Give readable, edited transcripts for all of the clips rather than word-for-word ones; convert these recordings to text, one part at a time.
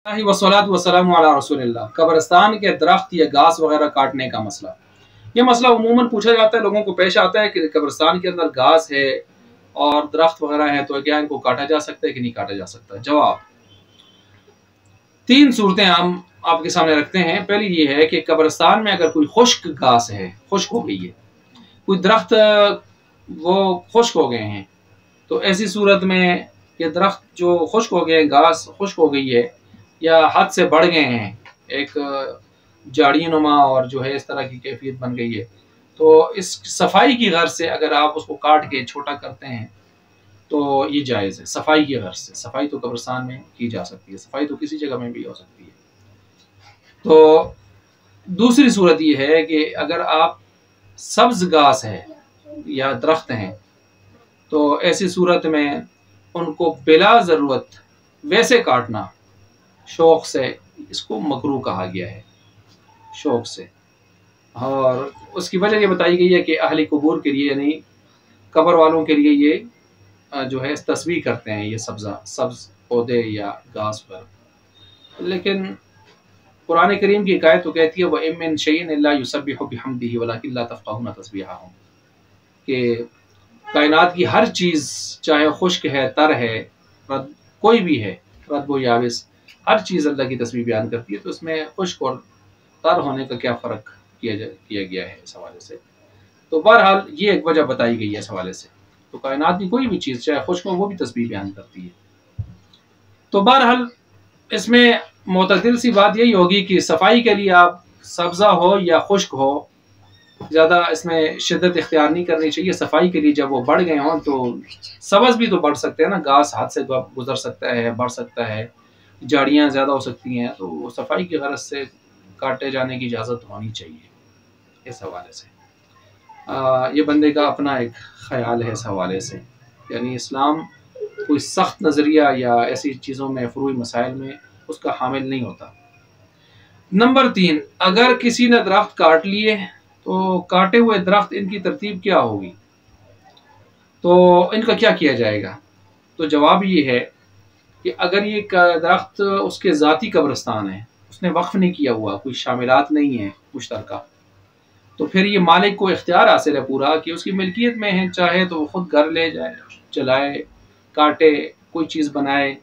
वस्सलातु वस्सलामु अला रसूलिल्लाह। कब्रिस्तान के दरख्त या घास वगैरह काटने का मसला, ये मसला उमूमन पूछा जाता है, लोगों को पेश आता है कि कब्रिस्तान के अंदर घास है और दरख्त वगैरह है, तो क्या इनको काटा जा सकता है कि नहीं काटा जा सकता। जवाब, तीन सूरतें हम आपके सामने रखते हैं। पहली ये है कि कब्रिस्तान में अगर कोई खुश्क घास है, खुश्क हो गई है, कोई दरख्त वो खुश्क हो गए हैं, तो ऐसी सूरत में ये दरख्त जो खुश्क हो गए, घास खुश्क हो गई है या हद से बढ़ गए हैं, एक जाड़ी नुमा और जो है इस तरह की कैफियत बन गई है, तो इस सफाई की गर्ज से अगर आप उसको काट के छोटा करते हैं तो ये जायज़ है। सफाई की गर्ज से, सफाई तो कब्रिस्तान में की जा सकती है, सफाई तो किसी जगह में भी हो सकती है। तो दूसरी सूरत ये है कि अगर आप सब्ज घास है या दरख्त हैं, तो ऐसी सूरत में उनको बिला ज़रूरत वैसे काटना शौक़ से, इसको मकरूह कहा गया है, शौक़ से। और उसकी वजह ये बताई गई है कि अहले कबूर के लिए, यानी कब्र वालों के लिए ये जो है तस्बीह करते हैं ये सब्ज़ पौधे या घास पर। लेकिन कुरान करीम की आयत तो कहती है व इम मिन शैइन इल्ला युसब्बिहु बिहम्दिही वलाकिन ला तफ़क़हूना तस्बीहहुम, कि कायनात की हर चीज़, चाहे खुश्क है, तर है, कोई भी है, रत्ब याबिस, हर चीज़ अल्लाह की तस्बीह बयान करती है। तो इसमें खुश्क और तर होने का क्या फ़र्क किया गया है इस हवाले से। तो बहरहाल ये एक वजह बताई गई है इस हवाले से। तो कायनात की कोई भी चीज़ चाहे खुश्क हो, वो भी तस्बीह बयान करती है। तो बहरहाल इसमें मोतदिल सी बात यही होगी कि सफाई के लिए आप सब्ज़ा हो या खुश्क हो, ज़्यादा इसमें शिद्दत इख्तियार नहीं करनी चाहिए। सफाई के लिए जब वो बढ़ गए हों तो सब्ज़ भी तो बढ़ सकते हैं ना, घास हाथ से गुजर सकता है, बढ़ सकता है, झाड़ियाँ ज़्यादा हो सकती हैं, तो सफाई की गरज से काटे जाने की इजाज़त होनी चाहिए इस हवाले से। ये बंदे का अपना एक ख्याल है इस हवाले से, यानी इस्लाम कोई सख्त नज़रिया या ऐसी चीज़ों में, फ़ुरूई मसाइल में उसका हामिल नहीं होता। नंबर 3, अगर किसी ने दरख्त काट लिए तो काटे हुए दरख्त, इनकी तरतीब क्या होगी, तो इनका क्या किया जाएगा। तो जवाब ये है कि अगर ये दरख्त उसके ज़ाती कब्रिस्तान है, उसने वक्फ नहीं किया हुआ, कोई शामिलात नहीं है मुश्तरका, तो फिर ये मालिक को इख्तियार हासिल है पूरा कि उसकी मिल्कियत में है, चाहे तो वो खुद घर ले जाए, चलाए, काटे, कोई चीज़ बनाए,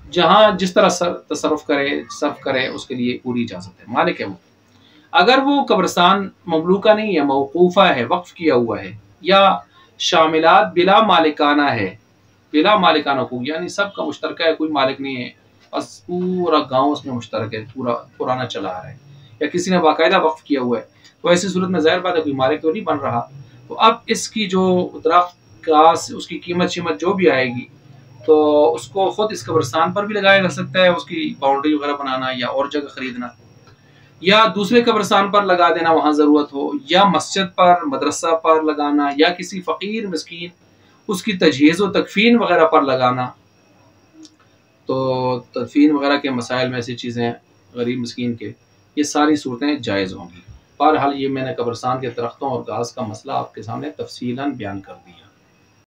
जहाँ जिस तरह तसर्रुफ करे, सर्फ करे, उसके लिए पूरी इजाज़त है, मालिक है वो। अगर वो कब्रिस्तान ममलूका नहीं है, मौकूफ़ा है, वक्फ किया हुआ है, या शामिलात बिला मालिकाना है, बिला मालिकाना को, यानी सबका मुश्तरका है, कोई मालिक नहीं है, बस पूरा गांव उसमें मुश्तरक है, पूरा पुराना चला आ रहा है, या किसी ने बाकायदा वक्फ किया हुआ है, तो ऐसी सूरत में ज़ाहिर बात है कोई मालिक तो नहीं बन रहा। तो अब इसकी जो दरख्त घास, उसकी कीमत शीमत जो भी आएगी, तो उसको खुद इस कब्रिस्तान पर भी लगाया जा सकता है, उसकी बाउंड्री वगैरह बनाना, या और जगह खरीदना, या दूसरे कब्रिस्तान पर लगा देना वहाँ ज़रूरत हो, या मस्जिद पर, मदरसा पर लगाना, या किसी फ़कीर मिस्कीन उसकी तजहीज़ व तकफ़ीन वगैरह पर लगाना। तो तदफीन वगैरह के मसाइल में ऐसी चीज़ें गरीब मिस्कीन के, ये सारी सूरतें जायज़ होंगी। बहरहाल ये मैंने कब्रिस्तान के दरख्तों और घास का मसला आपके सामने तफसीलन बयान कर दिया।